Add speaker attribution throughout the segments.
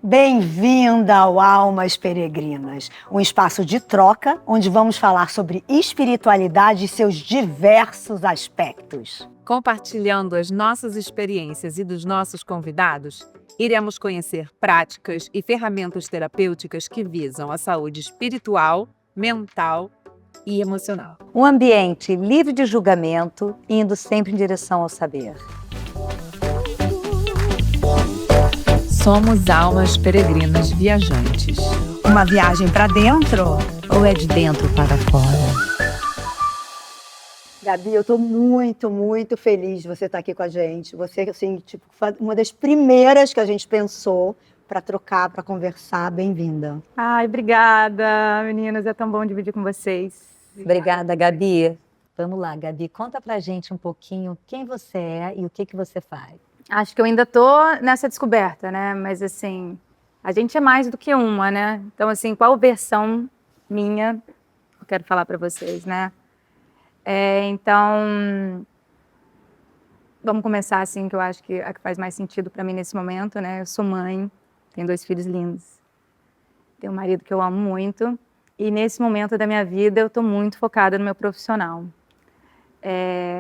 Speaker 1: Bem-vinda ao Almas Peregrinas, um espaço de troca onde vamos falar sobre espiritualidade e seus diversos aspectos.
Speaker 2: Compartilhando as nossas experiências e dos nossos convidados, iremos conhecer práticas e ferramentas terapêuticas que visam a saúde espiritual, mental e emocional.
Speaker 3: Um ambiente livre de julgamento, indo sempre em direção ao saber.
Speaker 2: Somos almas peregrinas viajantes.
Speaker 1: Uma viagem para dentro?
Speaker 3: Ou é de dentro para fora?
Speaker 1: Gabi, eu estou muito feliz de você estar aqui com a gente. Você, assim, uma das primeiras que a gente pensou para trocar, para conversar. Bem-vinda.
Speaker 4: Ai, obrigada, meninas. É tão bom dividir com vocês.
Speaker 3: Obrigada, Gabi. Vamos lá, Gabi. Conta pra gente um pouquinho quem você é e o que você faz.
Speaker 4: Acho que eu ainda tô nessa descoberta, né? Mas, assim, a gente é mais do que uma, né? Então, assim, qual versão minha eu quero falar para vocês, né? Então, vamos começar, assim, que eu acho que a que faz mais sentido para mim nesse momento, né? Eu sou mãe, tenho 2 filhos lindos, tenho um marido que eu amo muito e, nesse momento da minha vida, eu tô muito focada no meu profissional.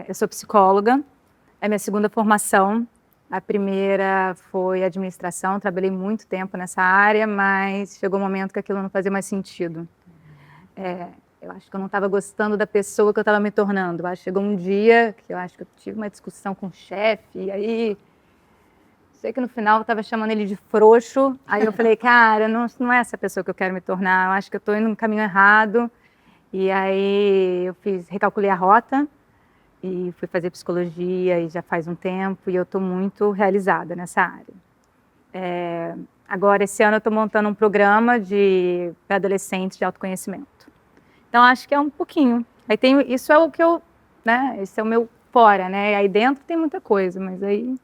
Speaker 4: Eu sou psicóloga, é minha segunda formação. A primeira foi administração, trabalhei muito tempo nessa área, mas chegou um momento que aquilo não fazia mais sentido. Eu acho que eu não estava gostando da pessoa que eu estava me tornando. Chegou um dia que eu acho que eu tive uma discussão com o chefe, e aí, sei que no final eu estava chamando ele de frouxo, aí eu falei, cara, não é essa pessoa que eu quero me tornar, eu acho que eu estou indo no caminho errado, e aí eu recalculei a rota, e fui fazer psicologia e já faz um tempo e eu estou muito realizada nessa área. Agora, esse ano eu estou montando um programa para adolescentes de autoconhecimento. Então, acho que é um pouquinho. Aí isso é o que eu, né? Esse é o meu fora, né? Aí dentro tem muita coisa, mas aí...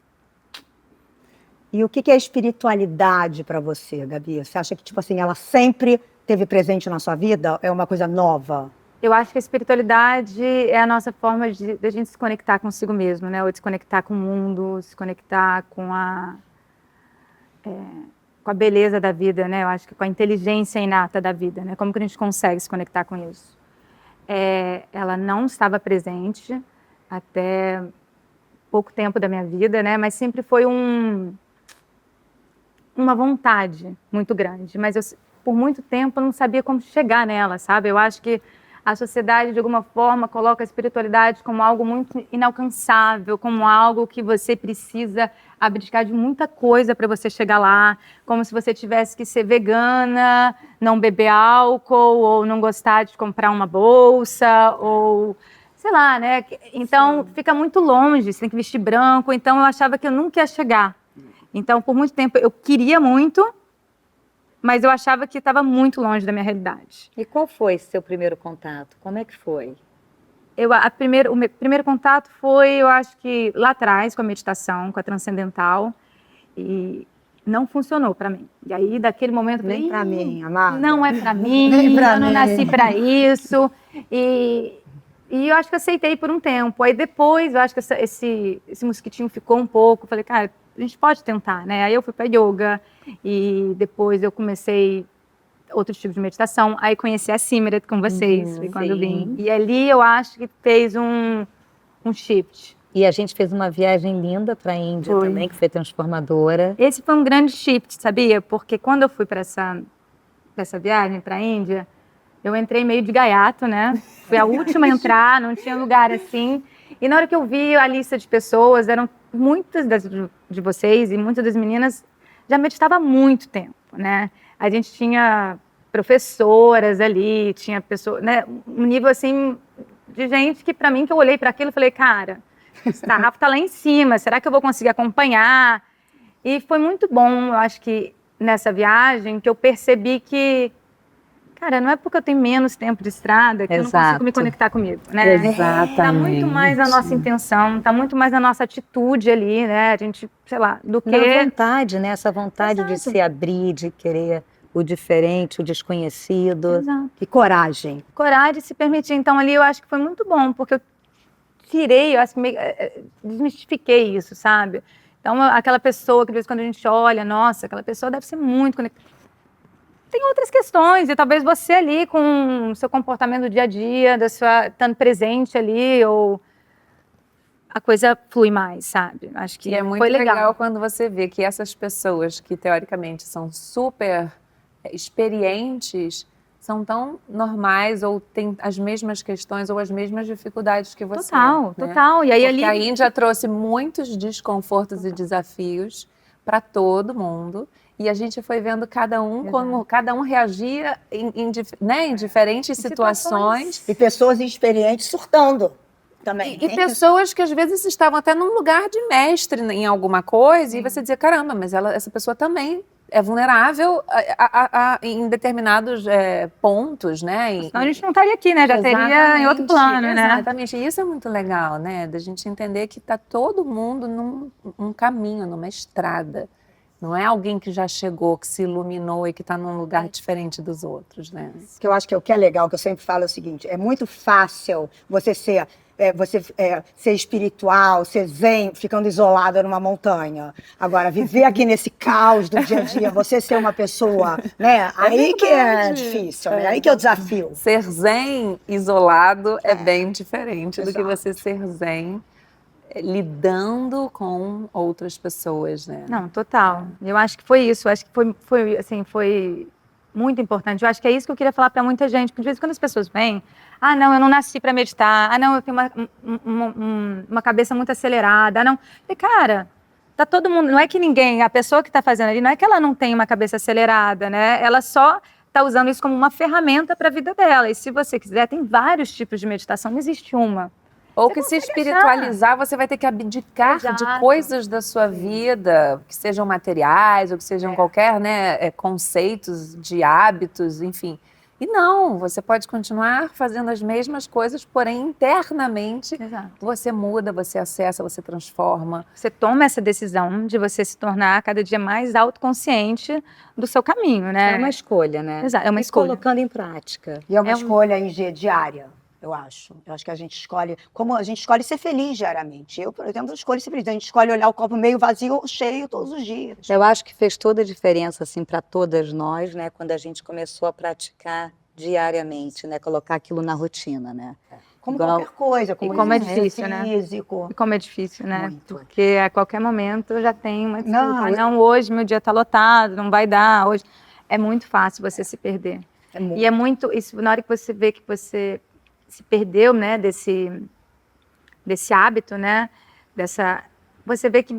Speaker 1: E o que é espiritualidade para você, Gabi? Você acha que, tipo assim, ela sempre esteve presente na sua vida? É uma coisa nova?
Speaker 4: Eu acho que a espiritualidade é a nossa forma de a gente se conectar consigo mesmo, né? Ou de se conectar com o mundo, se conectar com a beleza da vida, né? Eu acho que com a inteligência inata da vida, né? Como que a gente consegue se conectar com isso? Ela não estava presente até pouco tempo da minha vida, né? Mas sempre foi uma vontade muito grande. Mas eu, por muito tempo, eu não sabia como chegar nela, sabe? Eu acho que a sociedade, de alguma forma, coloca a espiritualidade como algo muito inalcançável, como algo que você precisa abdicar de muita coisa para você chegar lá, como se você tivesse que ser vegana, não beber álcool, ou não gostar de comprar uma bolsa, ou sei lá, né? Então, fica muito longe, você tem que vestir branco, então eu achava que eu nunca ia chegar. Então, por muito tempo, eu queria muito, mas eu achava que estava muito longe da minha realidade.
Speaker 3: E qual foi seu primeiro contato? Como é que foi?
Speaker 4: O meu primeiro contato foi, eu acho que lá atrás, com a meditação, com a transcendental, e não funcionou para mim. E aí, daquele momento...
Speaker 1: Nem para mim, amada.
Speaker 4: Não é para mim,
Speaker 1: Nem pra
Speaker 4: eu não
Speaker 1: mim.
Speaker 4: nasci para isso. E eu acho que aceitei por um tempo. Aí depois, eu acho que esse mosquitinho ficou um pouco. Falei, cara, a gente pode tentar, né? Aí eu fui para yoga e depois eu comecei outros tipos de meditação. Aí conheci a Simeret com vocês, foi quando eu vim. E ali eu acho que fez um shift.
Speaker 3: E a gente fez uma viagem linda para a Índia também, que foi transformadora.
Speaker 4: Esse foi um grande shift, sabia? Porque quando eu fui para essa viagem para a Índia, eu entrei meio de gaiato, né? Fui a última a entrar, não tinha lugar assim. E na hora que eu vi a lista de pessoas, eram muitas de vocês e muitas das meninas já meditava há muito tempo, né? A gente tinha professoras ali, tinha pessoas, né? Um nível assim de gente que para mim, que eu olhei para aquilo e falei, cara, esse sarrafo tá lá em cima, será que eu vou conseguir acompanhar? E foi muito bom, eu acho que nessa viagem que eu percebi que, cara, não é porque eu tenho menos tempo de estrada que eu não consigo me conectar comigo, né?
Speaker 3: Exatamente.
Speaker 4: Tá muito mais na nossa intenção, tá muito mais na nossa atitude ali, né? A gente, sei lá, do que...
Speaker 3: Na vontade, né? Essa vontade de
Speaker 4: Exato.
Speaker 3: se abrir, de querer o diferente, o desconhecido.
Speaker 4: Exato.
Speaker 1: E coragem.
Speaker 4: Coragem de se permitir. Então ali eu acho que foi muito bom, porque eu tirei, eu acho que desmistifiquei isso, sabe? Então, aquela pessoa que de vez em quando a gente olha, nossa, aquela pessoa deve ser muito conectada. Tem outras questões, e talvez você ali com o seu comportamento do dia a dia, estando presente ali, ou a coisa flui mais, sabe? Acho que
Speaker 2: E é muito
Speaker 4: foi
Speaker 2: legal quando você vê que essas pessoas que teoricamente são super experientes são tão normais ou têm as mesmas questões ou as mesmas dificuldades que você.
Speaker 4: Total,
Speaker 2: né?
Speaker 4: total. E aí
Speaker 2: Porque
Speaker 4: ali
Speaker 2: a Índia trouxe muitos desconfortos e desafios para todo mundo. E a gente foi vendo cada um como cada um reagia em diferentes situações.
Speaker 1: E pessoas inexperientes surtando também.
Speaker 2: E pessoas que às vezes estavam até num lugar de mestre em alguma coisa, e você dizia, caramba, mas essa pessoa também é vulnerável em determinados pontos, né?
Speaker 4: Senão a gente não estaria aqui, né? Já teria em outro plano, né?
Speaker 2: Exatamente. E isso é muito legal, né? Da gente entender que está todo mundo num caminho, numa estrada. Não é alguém que já chegou, que se iluminou e que está num lugar diferente dos outros, né?
Speaker 1: Que eu acho que o que é legal, que eu sempre falo é o seguinte, é muito fácil você ser espiritual, ser zen, ficando isolada numa montanha. Agora, viver aqui nesse caos do dia a dia, você ser uma pessoa, né? Aí que é difícil, né? Aí que é o desafio.
Speaker 2: Ser zen isolado é bem diferente do que você ser zen lidando com outras pessoas, né?
Speaker 4: Não, total. Eu acho que foi isso. Eu acho que foi muito importante. Eu acho que é isso que eu queria falar para muita gente. Porque de vez em quando as pessoas vêm, ah, não, eu não nasci para meditar. Ah, não, eu tenho uma cabeça muito acelerada. Ah, não. E, cara, tá todo mundo. Não é que ninguém, a pessoa que está fazendo ali, não é que ela não tem uma cabeça acelerada, né? Ela só está usando isso como uma ferramenta para a vida dela. E se você quiser, tem vários tipos de meditação. Não existe uma.
Speaker 2: Ou que se espiritualizar, você vai ter que abdicar de coisas da sua vida, que sejam materiais, ou que sejam qualquer, né, conceitos de hábitos, enfim. E não, você pode continuar fazendo as mesmas coisas, porém internamente você muda, você acessa, você transforma.
Speaker 4: Você toma essa decisão de você se tornar cada dia mais autoconsciente do seu caminho, né?
Speaker 3: É uma escolha, né?
Speaker 4: Exato, é uma escolha.
Speaker 3: Colocando em prática.
Speaker 1: E é uma escolha diária. Eu acho que a gente escolhe, como a gente escolhe ser feliz diariamente. Eu, por exemplo, escolho ser feliz. A gente escolhe olhar o copo meio vazio ou cheio todos os dias.
Speaker 3: Eu acho que fez toda a diferença, assim, para todas nós, né? Quando a gente começou a praticar diariamente, né? Colocar aquilo na rotina, né?
Speaker 1: Como qualquer coisa,
Speaker 4: como é difícil, né?
Speaker 1: Físico.
Speaker 4: E como é difícil, né?
Speaker 1: Muito.
Speaker 4: Porque a qualquer momento já tem uma desculpa. Não, hoje meu dia está lotado, não vai dar. Hoje é muito fácil você se perder. E é muito isso, na hora que você vê que você se perdeu, né, desse hábito, né, você vê que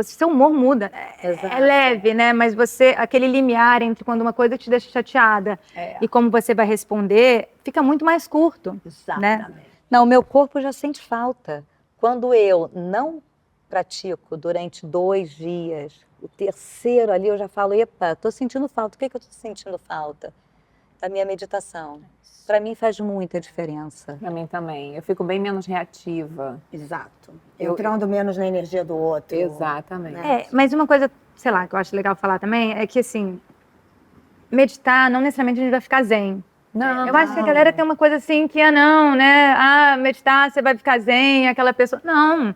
Speaker 4: seu humor muda, é leve, né, mas aquele limiar entre quando uma coisa te deixa chateada e como você vai responder, fica muito mais curto.
Speaker 1: Exatamente.
Speaker 4: Né?
Speaker 3: Não, o meu corpo já sente falta. Quando eu não pratico durante 2 dias, o terceiro ali eu já falo, epa, estou sentindo falta. O que eu estou sentindo falta? Da minha meditação. Para mim faz muita diferença.
Speaker 2: Para mim também. Eu fico bem menos reativa.
Speaker 1: Exato. Entrando menos na energia do outro.
Speaker 2: Exatamente.
Speaker 1: Né?
Speaker 4: Mas uma coisa, sei lá, que eu acho legal falar também, é que, assim, meditar, não necessariamente a gente vai ficar zen.
Speaker 2: Não.
Speaker 4: Eu acho que a galera tem uma coisa assim que, meditar, você vai ficar zen, aquela pessoa. Não.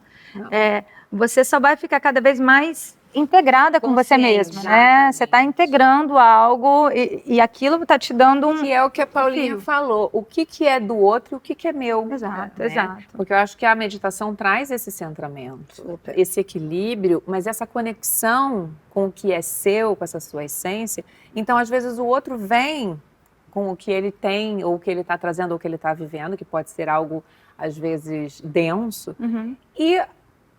Speaker 4: Você só vai ficar cada vez mais integrada com você mesma, né? Você está integrando algo e aquilo está te dando um...
Speaker 2: Que é o que a Paulinha falou. O que é do outro e o que é meu.
Speaker 4: Exato,
Speaker 2: né?
Speaker 4: exato.
Speaker 2: Porque eu acho que a meditação traz esse centramento, esse equilíbrio, mas essa conexão com o que é seu, com essa sua essência. Então, às vezes, o outro vem com o que ele tem, ou o que ele está trazendo, ou o que ele está vivendo, que pode ser algo, às vezes, denso. E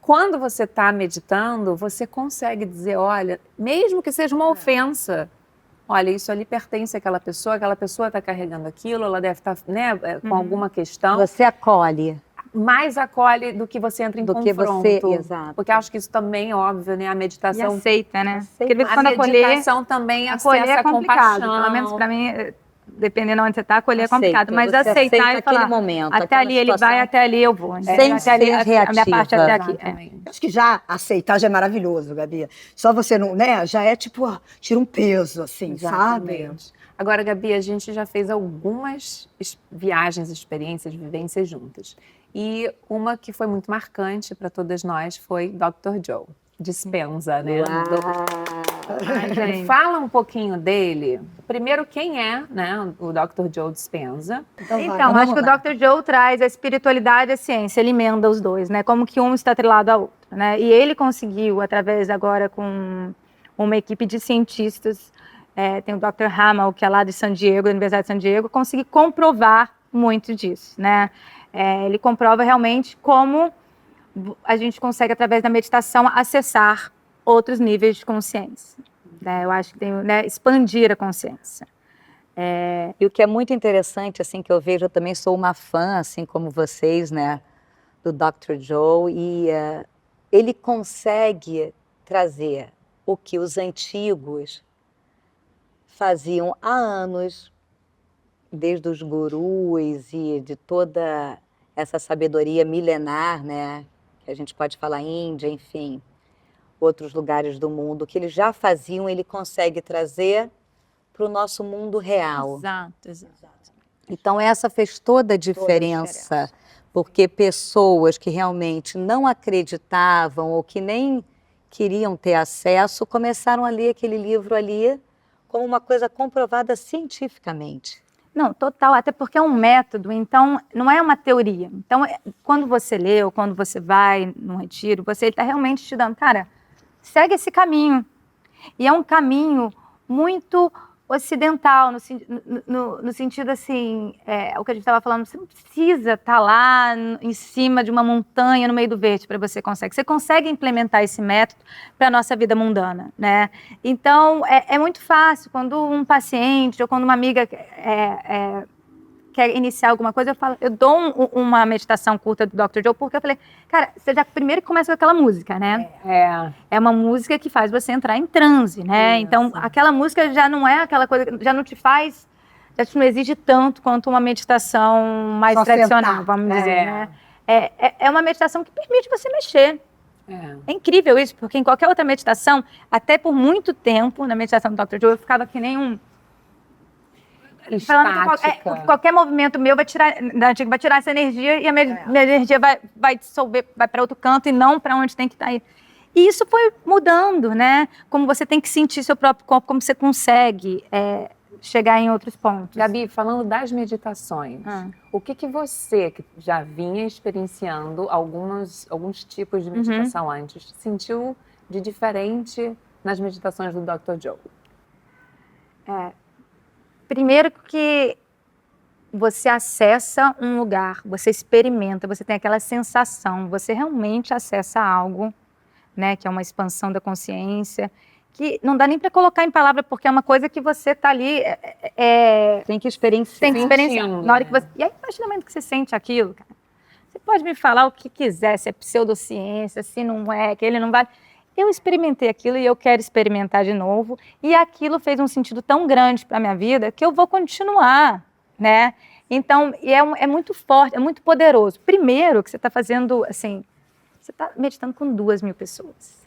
Speaker 2: quando você está meditando, você consegue dizer, olha, mesmo que seja uma ofensa, olha, isso ali pertence àquela pessoa está carregando aquilo, ela deve estar, né, com alguma questão.
Speaker 3: Você acolhe.
Speaker 2: Mais acolhe do que você entra em confronto.
Speaker 3: Exato.
Speaker 2: Porque acho que isso também é óbvio, né? A meditação...
Speaker 4: E aceita, né?
Speaker 3: Aceita.
Speaker 4: Porque
Speaker 2: A meditação também acessa
Speaker 4: é complicado.
Speaker 2: compaixão.
Speaker 4: Pelo menos para mim, dependendo de onde você está, acolher é complicado. Mas
Speaker 3: você
Speaker 4: aceitar e falar,
Speaker 3: momento,
Speaker 4: até ali ele vai, até ali eu vou. Né?
Speaker 3: Sem
Speaker 4: até ali,
Speaker 3: ser
Speaker 4: a minha parte até aqui.
Speaker 1: Acho que já aceitar já é maravilhoso, Gabi. Só você não, né? Já é tipo, tira um peso, assim, sabe?
Speaker 2: Agora, Gabi, a gente já fez algumas viagens, experiências, vivências juntas. E uma que foi muito marcante para todas nós foi Dr. Joe. Dispenza, né?
Speaker 3: Uau.
Speaker 4: Gente.
Speaker 2: Fala um pouquinho dele. Primeiro, quem é, né, o Dr. Joe Dispenza?
Speaker 4: Então, acho que o Dr. Joe traz a espiritualidade e a ciência, ele emenda os dois, né? Como que um está atrelado ao outro, né? E ele conseguiu, através agora com uma equipe de cientistas, tem o Dr. Hamill, que é lá de San Diego, da Universidade de San Diego, conseguir comprovar muito disso, né? Ele comprova realmente como a gente consegue, através da meditação, acessar outros níveis de consciência. Né? Eu acho que tem, né, expandir a consciência.
Speaker 3: E o que é muito interessante, assim, que eu vejo, eu também sou uma fã, assim como vocês, né, do Dr. Joe, e ele consegue trazer o que os antigos faziam há anos, desde os gurus e de toda essa sabedoria milenar, né, que a gente pode falar Índia, enfim, outros lugares do mundo, que eles já faziam, ele consegue trazer para o nosso mundo real.
Speaker 4: Exato.
Speaker 3: Então, essa fez toda a diferença, porque pessoas que realmente não acreditavam ou que nem queriam ter acesso, começaram a ler aquele livro ali como uma coisa comprovada cientificamente.
Speaker 4: Não, total, até porque é um método, então não é uma teoria. Então, quando você lê ou quando você vai num retiro, você está realmente te dando, cara, segue esse caminho. E é um caminho muito ocidental, no sentido assim, o que a gente estava falando, você não precisa estar lá em cima de uma montanha no meio do verde para você consegue implementar esse método para a nossa vida mundana, né? Então, é muito fácil, quando um paciente ou quando uma amiga quer iniciar alguma coisa, eu dou uma meditação curta do Dr. Joe, porque eu falei, cara, você já primeiro começa com aquela música, né? É uma música que faz você entrar em transe, né? Então, aquela música já não é aquela coisa, já não te exige tanto quanto uma meditação mais
Speaker 1: Só
Speaker 4: tradicional,
Speaker 1: sentar.
Speaker 4: vamos dizer, né? É uma meditação que permite você mexer. É incrível isso, porque em qualquer outra meditação, até por muito tempo, na meditação do Dr. Joe, eu ficava que nem falando que qualquer movimento meu vai tirar essa energia e a minha energia vai dissolver, vai para outro canto e não para onde tem que estar. E isso foi mudando, né? Como você tem que sentir seu próprio corpo, como você consegue chegar em outros pontos.
Speaker 2: Gabi, falando das meditações, o que você, que já vinha experienciando alguns tipos de meditação antes, sentiu de diferente nas meditações do Dr. Joe?
Speaker 4: Primeiro que você acessa um lugar, você experimenta, você tem aquela sensação, você realmente acessa algo, né, que é uma expansão da consciência, que não dá nem para colocar em palavra, porque é uma coisa que você está ali...
Speaker 3: Tem que experienciar.
Speaker 4: Tem que experienciar. Na hora que você... E aí, a partir do momento que você sente aquilo, cara, você pode me falar o que quiser, se é pseudociência, se não é, que ele não vale... Eu experimentei aquilo e eu quero experimentar de novo. E aquilo fez um sentido tão grande para a minha vida que eu vou continuar, né? Então, é muito forte, é muito poderoso. Primeiro, que você está fazendo, assim, você está meditando com 2.000 pessoas.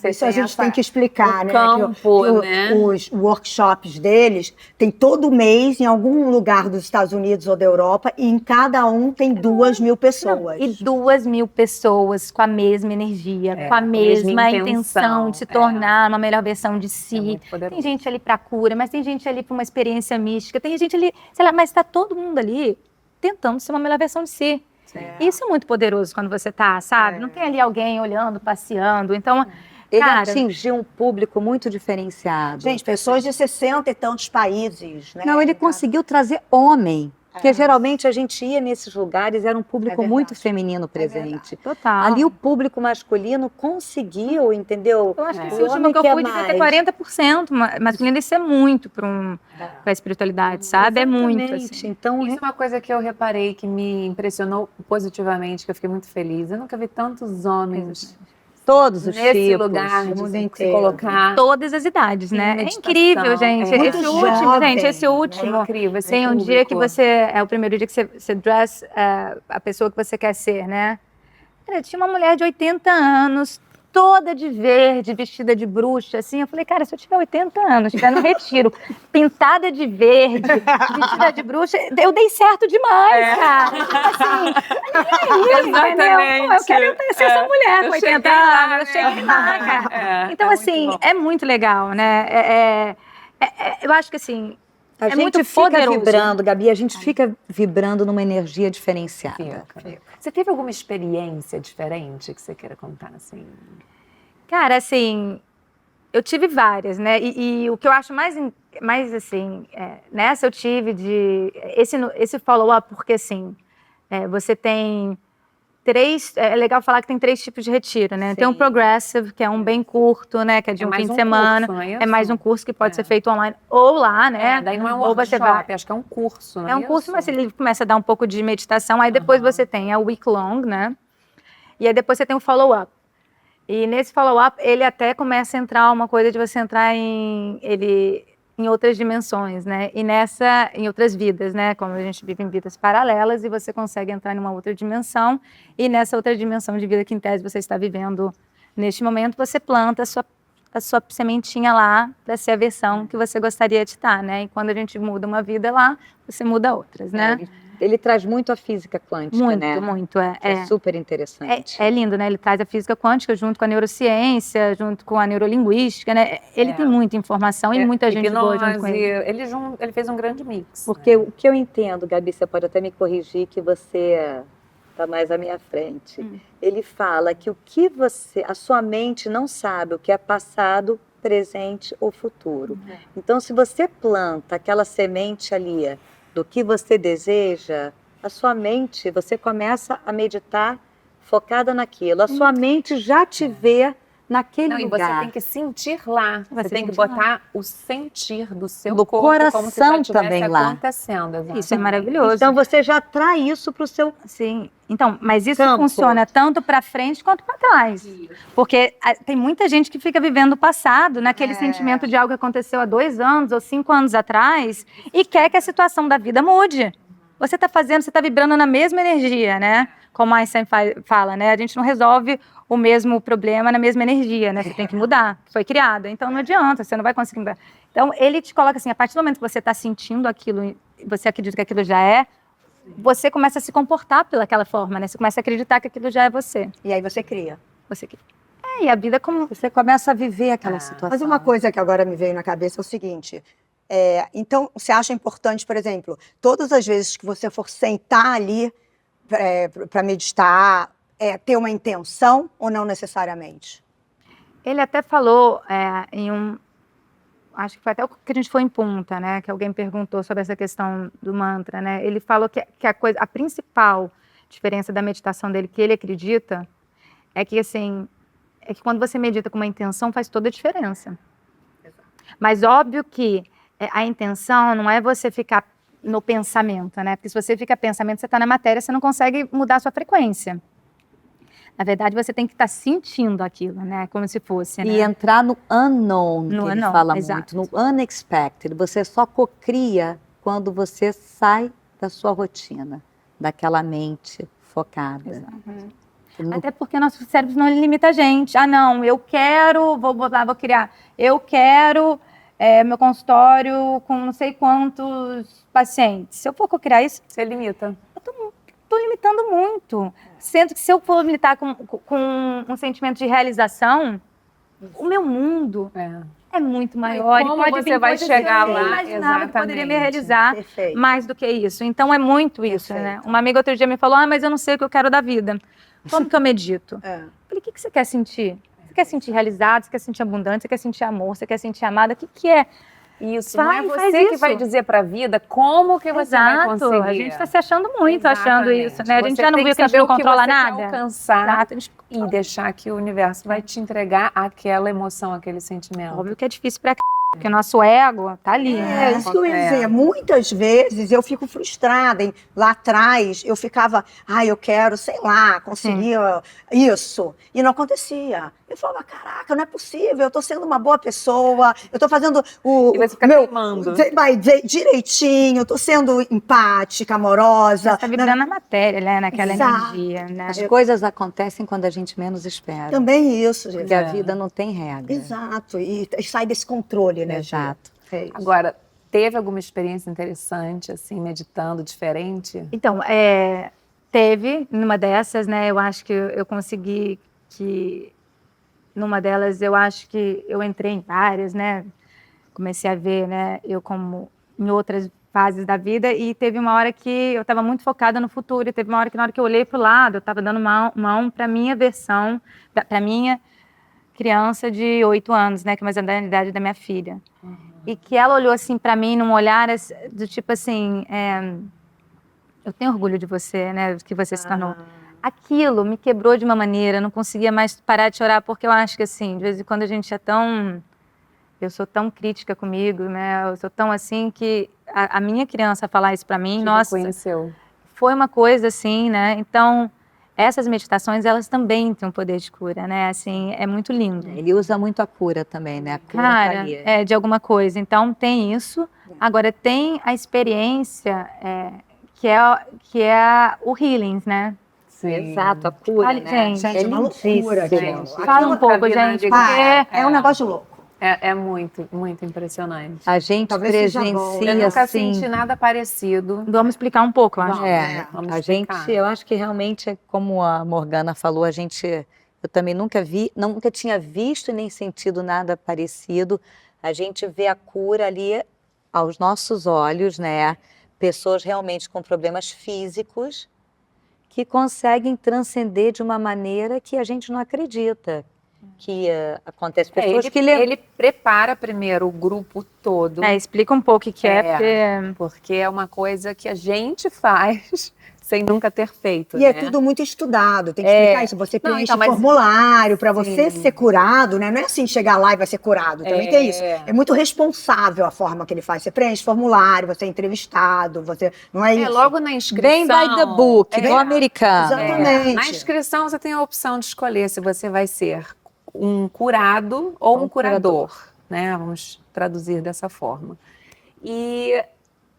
Speaker 1: Isso a gente tem que explicar, né?
Speaker 2: Campo, né?
Speaker 1: Os workshops deles tem todo mês em algum lugar dos Estados Unidos ou da Europa e em cada um tem 2.000 pessoas.
Speaker 4: E 2.000 pessoas com a mesma energia, com a mesma intenção de se tornar uma melhor versão de si. Tem gente ali para cura, mas tem gente ali para uma experiência mística, tem gente ali, sei lá, mas está todo mundo ali tentando ser uma melhor versão de si. Isso é muito poderoso quando você tá, sabe? Não tem ali alguém olhando, passeando. Então,
Speaker 3: ele
Speaker 4: cara,
Speaker 3: atingiu um público muito diferenciado.
Speaker 1: Gente, pessoas de 60 e tantos países, né?
Speaker 3: Não, ele conseguiu trazer homem. Porque geralmente a gente ia nesses lugares, era um público muito feminino presente.
Speaker 4: Total.
Speaker 3: Ali o público masculino conseguiu, entendeu?
Speaker 4: Eu acho que esse último que eu fui devia ter 40% masculino. Isso é muito para a espiritualidade, sabe?
Speaker 3: Exatamente.
Speaker 4: É muito, assim.
Speaker 3: Então,
Speaker 2: Isso é uma coisa que eu reparei que me impressionou positivamente, que eu fiquei muito feliz. Eu nunca vi tantos homens
Speaker 3: todos os
Speaker 2: nesse
Speaker 3: tipos.
Speaker 2: lugar de
Speaker 1: mundo
Speaker 2: se
Speaker 1: inteiro.
Speaker 2: colocar.
Speaker 4: Todas as idades, né? É
Speaker 2: meditação,
Speaker 4: incrível, gente.
Speaker 1: Muito
Speaker 4: Esse último.
Speaker 2: É incrível esse
Speaker 4: Tem um dia que
Speaker 2: público.
Speaker 4: você... É o primeiro dia que você dress a pessoa que você quer ser, né? Cara, tinha uma mulher de 80 anos, toda de verde, vestida de bruxa, assim. Eu falei, cara, se eu tiver 80 anos, estiver no retiro, pintada de verde, vestida de bruxa, eu dei certo demais, cara. Assim, entendeu? Pô, eu quero ser essa mulher com 80 anos, eu cheguei lá, cara. Então, assim, é muito legal, né? Eu acho que, assim,
Speaker 3: A gente
Speaker 4: muito
Speaker 3: fica
Speaker 4: poderoso.
Speaker 3: vibrando, Gabi, a gente fica vibrando numa energia diferenciada.
Speaker 2: Você teve alguma experiência diferente que você queira contar, assim?
Speaker 4: Cara, assim, eu tive várias, né? E o que eu acho mais assim, nessa eu tive esse follow-up, porque, assim, você tem é legal falar que tem 3 tipos de retiro, né?
Speaker 3: Sim.
Speaker 4: Tem um progressive, que é um bem curto, né? Que é de um fim de semana.
Speaker 2: Curso, não é
Speaker 4: É
Speaker 2: isso?
Speaker 4: mais um curso que pode ser feito online ou lá, né?
Speaker 2: Daí não é um
Speaker 4: Ou você
Speaker 2: workshop, acho que é um curso, não é
Speaker 4: um curso,
Speaker 2: isso?
Speaker 4: mas ele começa a dar um pouco de meditação. Aí depois você tem a week long, né? E aí depois você tem o follow-up. E nesse follow-up, ele até começa a entrar uma coisa de você entrar em outras dimensões, né? E em outras vidas, né? Como a gente vive em vidas paralelas e você consegue entrar em uma outra dimensão. E nessa outra dimensão de vida que, em tese, você está vivendo neste momento, você planta a sua sementinha lá para ser a versão que você gostaria de estar, né? E quando a gente muda uma vida lá, você muda outras, né?
Speaker 3: Ele traz muito a física quântica,
Speaker 4: Muito,
Speaker 3: né?
Speaker 4: muito.
Speaker 3: É super interessante.
Speaker 4: É lindo, né? Ele traz a física quântica junto com a neurociência, junto com a neurolinguística, né? Ele tem muita informação e muita gente boa junto com ele.
Speaker 2: Ele fez um grande mix.
Speaker 3: Porque o que eu entendo, Gabi, você pode até me corrigir, que você está mais à minha frente. Ele fala que a sua mente não sabe o que é passado, presente ou futuro. Então, se você planta aquela semente ali do que você deseja, a sua mente, você começa a meditar focada naquilo. A sua mente já te vê naquele
Speaker 2: Não,
Speaker 3: lugar.
Speaker 2: e você tem que sentir lá. Você tem que botar o sentir do seu
Speaker 3: Do
Speaker 2: corpo como se já
Speaker 3: coração
Speaker 2: estivesse
Speaker 3: também lá.
Speaker 2: acontecendo. Exatamente.
Speaker 4: Isso é maravilhoso.
Speaker 3: Então, você já traz isso para o seu...
Speaker 4: Sim. Então, mas isso
Speaker 3: Campo.
Speaker 4: funciona tanto para frente quanto para trás. Porque tem muita gente que fica vivendo o passado, naquele sentimento de algo que aconteceu há 2 anos ou 5 anos atrás, e quer que a situação da vida mude. Você está vibrando na mesma energia, né? Como Einstein fala, né? A gente não resolve o mesmo problema na mesma energia, né? Você tem que mudar, foi criada. Então não adianta, você não vai conseguir mudar. Então ele te coloca assim, a partir do momento que você está sentindo aquilo, você acredita que aquilo já é, você começa a se comportar pelaquela forma, né? Você começa a acreditar que aquilo já é você.
Speaker 1: E aí você cria.
Speaker 4: E a vida como...
Speaker 3: Você começa a viver aquela situação.
Speaker 1: Mas uma coisa que agora me veio na cabeça é o seguinte, então você acha importante, por exemplo, todas as vezes que você for sentar ali para meditar, ter uma intenção ou não necessariamente?
Speaker 4: Ele até falou acho que foi até o que a gente foi em Punta, né? Que alguém perguntou sobre essa questão do mantra, né? Ele falou que a principal diferença da meditação dele, que ele acredita, é que assim, quando você medita com uma intenção faz toda a diferença. Exato. Mas óbvio que a intenção não é você ficar no pensamento, né? Porque se você fica pensamento, você está na matéria, você não consegue mudar a sua frequência. Na verdade, você tem que estar sentindo aquilo, né? Como se fosse, né?
Speaker 3: E entrar no unknown, que ele fala
Speaker 4: exato.
Speaker 3: muito, no unexpected. Você só cocria quando você sai da sua rotina, daquela mente focada.
Speaker 4: Exato. Até porque nosso cérebro não limita a gente. Ah, não, eu quero, vou criar. Eu quero meu consultório com não sei quantos pacientes. Se eu for criar isso,
Speaker 2: Você limita.
Speaker 4: estou limitando muito. Sendo que se eu for limitar com um sentimento de realização, o meu mundo é muito maior.
Speaker 2: E como você vai chegar lá?
Speaker 4: Eu imaginava que poderia me realizar
Speaker 1: Perfeito.
Speaker 4: mais do que isso. Então é muito isso, né? Uma amiga outro dia me falou, mas eu não sei o que eu quero da vida. Como que eu medito? Eu falei, o que você quer sentir? Você quer sentir realizado? Você quer sentir abundante? Você quer sentir amor? Você quer sentir amada? O que é?
Speaker 2: Isso,
Speaker 4: Vai,
Speaker 2: não é
Speaker 4: faz
Speaker 2: você que
Speaker 4: isso.
Speaker 2: vai dizer para a vida como que você vai conseguir.
Speaker 4: A gente está se achando muito achando isso, né? A gente
Speaker 2: Você
Speaker 4: já não
Speaker 2: tem
Speaker 4: viu que a gente
Speaker 2: saber
Speaker 4: não
Speaker 2: o que
Speaker 4: controla
Speaker 2: você quer
Speaker 4: nada.
Speaker 2: alcançar
Speaker 4: Exato.
Speaker 2: e deixar que o universo vai te entregar aquela emoção, aquele sentimento.
Speaker 4: Óbvio que é difícil pra porque o nosso ego tá ali, né?
Speaker 1: Isso que eu ia dizer. Muitas vezes eu fico frustrada. Lá atrás eu ficava, eu quero, sei lá, conseguir isso. E não acontecia. Eu falava, caraca, não é possível, eu tô sendo uma boa pessoa, eu tô fazendo o
Speaker 2: E você fica
Speaker 1: meu
Speaker 2: teimando.
Speaker 1: vai direitinho, eu tô sendo empática, amorosa.
Speaker 4: Você tá vibrando na matéria, né? Naquela
Speaker 1: Exato.
Speaker 4: energia, né?
Speaker 3: As coisas acontecem quando a gente menos espera.
Speaker 1: Também isso, gente.
Speaker 3: Porque a vida não tem regra.
Speaker 1: Exato, e sai desse controle, né, Gia?
Speaker 3: Exato.
Speaker 1: É isso.
Speaker 2: Agora, teve alguma experiência interessante, assim, meditando, diferente?
Speaker 4: Então, teve numa dessas, né? Eu acho que eu consegui que numa delas eu acho que eu entrei em várias, né? Comecei a ver, né? Eu como em outras fases da vida e teve uma hora que eu estava muito focada no futuro. E teve uma hora que na hora que eu olhei para o lado, eu estava dando mão para minha versão, para minha criança de 8 anos, né? Que é mais ou menos a idade da minha filha. E que ela olhou assim para mim num olhar do tipo assim, eu tenho orgulho de você, né? Do que você se tornou. Aquilo me quebrou de uma maneira, não conseguia mais parar de chorar, porque eu acho que assim, de vez em quando a gente é tão... Eu sou tão crítica comigo, né? Eu sou tão assim que a minha criança falar isso para mim,
Speaker 2: Te
Speaker 4: nossa,
Speaker 2: reconheceu.
Speaker 4: foi uma coisa assim, né? Então, essas meditações, elas também têm um poder de cura, né? Assim, é muito lindo.
Speaker 3: Ele usa muito a cura também, né? A cura tá
Speaker 4: Cara,
Speaker 3: ali.
Speaker 4: de alguma coisa. Então, tem isso. Agora, tem a experiência que é o healing, né?
Speaker 2: Sim.
Speaker 3: Exato, a cura,
Speaker 4: Fale,
Speaker 3: né?
Speaker 4: gente,
Speaker 1: Gente, é uma loucura,
Speaker 3: lindíssimo.
Speaker 1: gente.
Speaker 4: Fala um
Speaker 1: Aquilo-
Speaker 4: pouco,
Speaker 2: Cabina
Speaker 4: gente,
Speaker 2: de-
Speaker 4: porque...
Speaker 1: É um negócio louco.
Speaker 2: É muito, muito impressionante.
Speaker 3: A gente
Speaker 1: Talvez seja bom,
Speaker 3: presencia,
Speaker 2: Eu nunca
Speaker 3: assim...
Speaker 2: senti nada parecido.
Speaker 4: Vamos explicar um pouco, eu acho.
Speaker 2: Vamos
Speaker 3: A
Speaker 2: explicar.
Speaker 3: gente, eu acho que realmente, como a Morgana falou, eu também nunca tinha visto e nem sentido nada parecido. A gente vê a cura ali aos nossos olhos, né? Pessoas realmente com problemas físicos que conseguem transcender de uma maneira que a gente não acredita que acontece. Pessoas
Speaker 2: ele,
Speaker 3: que
Speaker 2: ele prepara primeiro o grupo todo,
Speaker 4: Explica um pouco o que é, porque...
Speaker 2: porque é uma coisa que a gente faz sem nunca ter feito,
Speaker 1: E
Speaker 2: né?
Speaker 1: é tudo muito estudado, tem que explicar isso. Você
Speaker 2: Não,
Speaker 1: preenche
Speaker 2: então, mas-
Speaker 1: formulário para você
Speaker 2: Sim.
Speaker 1: ser curado, né? Não é assim chegar lá e vai ser curado, também tem isso. É muito responsável a forma que ele faz. Você preenche formulário, você é entrevistado, você... Não é isso?
Speaker 2: Logo na inscrição...
Speaker 3: Bem by the book, igual americano.
Speaker 1: Exatamente.
Speaker 2: Na inscrição você tem a opção de escolher se você vai ser um curado ou um curador, né? Vamos traduzir dessa forma. E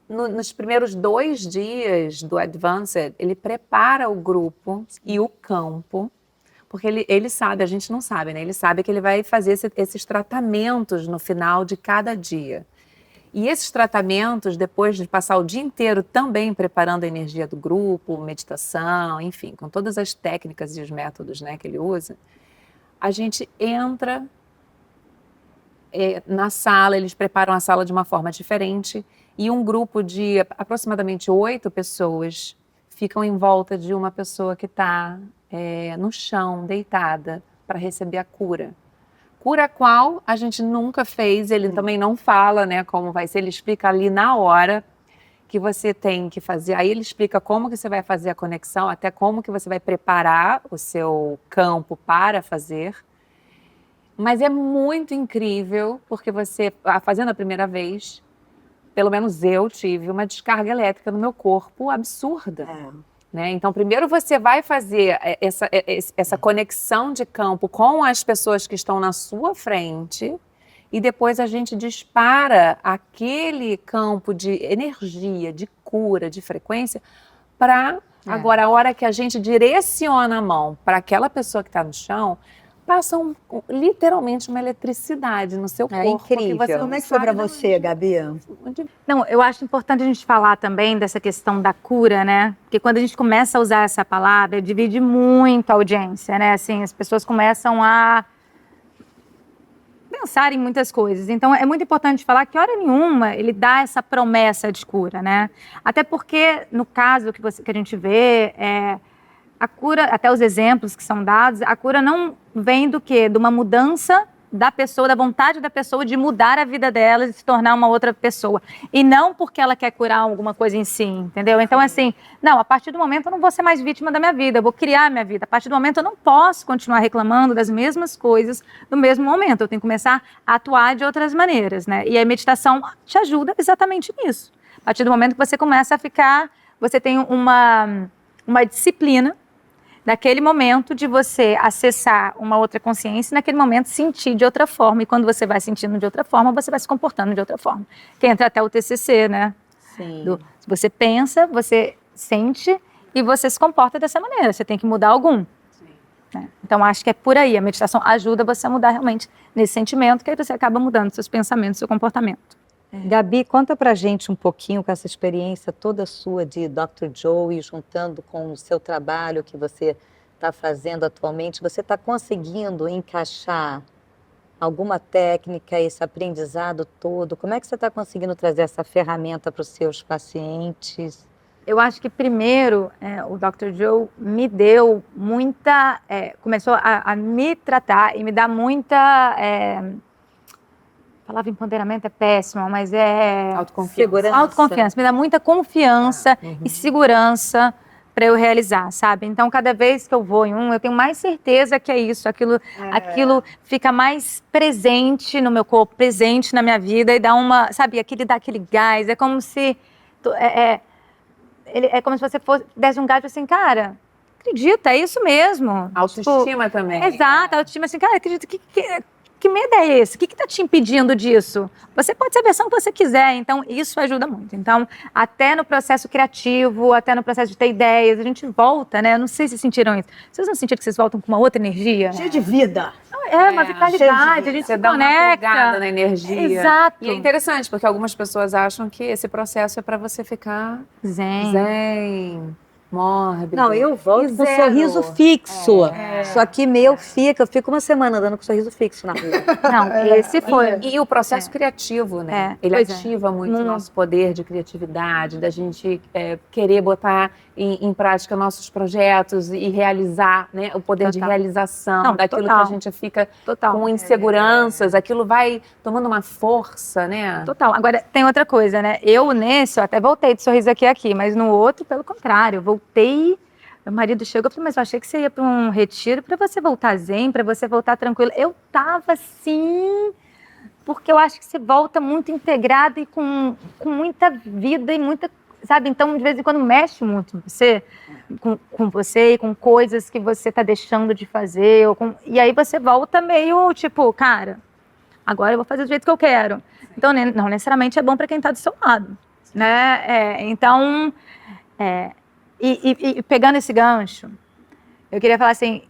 Speaker 2: nos primeiros 2 dias do Advanced, ele prepara o grupo e o campo, porque ele sabe, a gente não sabe, né? Ele sabe que ele vai fazer esses tratamentos no final de cada dia. E esses tratamentos, depois de passar o dia inteiro também preparando a energia do grupo, meditação, enfim, com todas as técnicas e os métodos, né, que ele usa, a gente entra na sala, eles preparam a sala de uma forma diferente e um grupo de aproximadamente 8 pessoas ficam em volta de uma pessoa que está no chão, deitada, para receber a cura. Cura a qual a gente nunca fez, ele também não fala, né, como vai ser, ele explica ali na hora que você tem que fazer. Aí ele explica como que você vai fazer a conexão, até como que você vai preparar o seu campo para fazer. Mas é muito incrível, porque você, fazendo a primeira vez, pelo menos eu tive uma descarga elétrica no meu corpo absurda. Né? Então, primeiro você vai fazer essa conexão de campo com as pessoas que estão na sua frente e depois a gente dispara aquele campo de energia, de cura, de frequência para agora a hora que a gente direciona a mão para aquela pessoa que está no chão, passa literalmente uma eletricidade no seu corpo.
Speaker 3: Incrível.
Speaker 1: Como é que foi para você, Gabi?
Speaker 4: Não, eu acho importante a gente falar também dessa questão da cura, né? Porque quando a gente começa a usar essa palavra, divide muito a audiência, né? Assim, as pessoas começam a pensar em muitas coisas. Então, é muito importante falar que, hora nenhuma, ele dá essa promessa de cura, né? Até porque, no caso que a gente vê, a cura, até os exemplos que são dados, a cura não vem do quê? De uma mudança da pessoa, da vontade da pessoa de mudar a vida dela e se tornar uma outra pessoa. E não porque ela quer curar alguma coisa em si, entendeu? Então, assim, não, a partir do momento eu não vou ser mais vítima da minha vida, eu vou criar a minha vida. A partir do momento eu não posso continuar reclamando das mesmas coisas no mesmo momento. Eu tenho que começar a atuar de outras maneiras, né? E a meditação te ajuda exatamente nisso. A partir do momento que você começa a ficar, você tem uma disciplina, daquele momento de você acessar uma outra consciência e naquele momento sentir de outra forma. E quando você vai sentindo de outra forma, você vai se comportando de outra forma. Que entra até o TCC, né?
Speaker 3: Sim.
Speaker 4: Você pensa, você sente e você se comporta dessa maneira. Você tem que mudar algum. Né? Então, acho que é por aí. A meditação ajuda você a mudar realmente nesse sentimento, que aí você acaba mudando seus pensamentos, seu comportamento.
Speaker 3: Gabi, conta pra gente um pouquinho com essa experiência toda sua de Dr. Joe, juntando com o seu trabalho que você está fazendo atualmente. Você está conseguindo encaixar alguma técnica, esse aprendizado todo? Como é que você está conseguindo trazer essa ferramenta para os seus pacientes?
Speaker 4: Eu acho que primeiro o Dr. Joe me deu muita, começou a me tratar e me dar muita, a palavra empoderamento é péssima, mas autoconfiança, me dá muita confiança e segurança para eu realizar, sabe? Então, cada vez que eu vou em eu tenho mais certeza que é isso, aquilo fica mais presente no meu corpo, presente na minha vida e dá dá aquele gás, é como se é como se você desse um gás assim, cara, acredita, é isso mesmo.
Speaker 2: Autoestima também.
Speaker 4: Exato, autoestima assim, cara, acredita, que medo é esse? O que está te impedindo disso? Você pode ser a versão que você quiser, então isso ajuda muito. Então, até no processo criativo, até no processo de ter ideias, a gente volta, né? Eu não sei se sentiram isso. Vocês não sentiram que vocês voltam com uma outra energia?
Speaker 1: Cheio de vida.
Speaker 4: Uma vitalidade, a gente
Speaker 2: Você
Speaker 4: se
Speaker 2: dá uma
Speaker 4: conecta.
Speaker 2: folgada na energia.
Speaker 4: Exato.
Speaker 2: E é interessante, porque algumas pessoas acham que esse processo é para você ficar zen, mórbido.
Speaker 3: Não, eu volto com um
Speaker 2: zero.
Speaker 3: sorriso fixo. Só que eu fico uma semana andando com sorriso fixo na rua.
Speaker 4: Não, esse foi.
Speaker 2: E o processo criativo, né? Ele ativa muito o nosso poder de criatividade, da gente querer botar em prática nossos projetos e realizar, né? O poder de realização daquilo que a gente fica com inseguranças, aquilo vai tomando uma força, né?
Speaker 4: Total. Agora, tem outra coisa, né? Eu até voltei de sorriso aqui, mas no outro, pelo contrário, eu voltei. Meu marido chegou e falou, mas eu achei que você ia para um retiro para você voltar zen, para você voltar tranquilo. Eu tava assim, porque eu acho que você volta muito integrada e com muita vida e muita, sabe? Então, de vez em quando mexe muito você, com você e com coisas que você tá deixando de fazer. E aí você volta meio tipo, cara, agora eu vou fazer do jeito que eu quero. Então, não necessariamente é bom para quem tá do seu lado, né? Então... E pegando esse gancho, eu queria falar assim,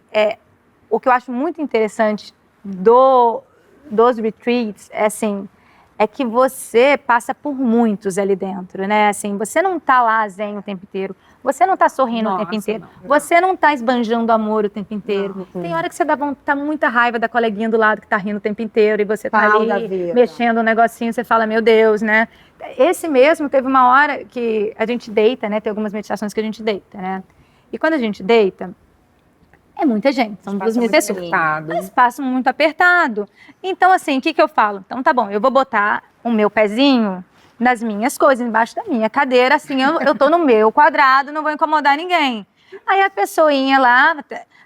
Speaker 4: o que eu acho muito interessante dos retreats é que você passa por muitos ali dentro, né? Assim, você não tá lá zen o tempo inteiro, você não tá sorrindo o tempo inteiro, você não tá esbanjando amor o tempo inteiro. Tem hora que você tá muita raiva da coleguinha do lado que tá rindo o tempo inteiro e você tá ali mexendo um negocinho, você fala, meu Deus, né? Esse mesmo teve uma hora que a gente deita, né? Tem algumas meditações que a gente deita, né? E quando a gente deita, é muita gente, são 2.000 pessoas. Espaço muito apertado. Então, assim, o que eu falo? Então, tá bom, eu vou botar o meu pezinho nas minhas coisas, embaixo da minha cadeira, assim, eu tô no meu quadrado, não vou incomodar ninguém. Aí a pessoinha lá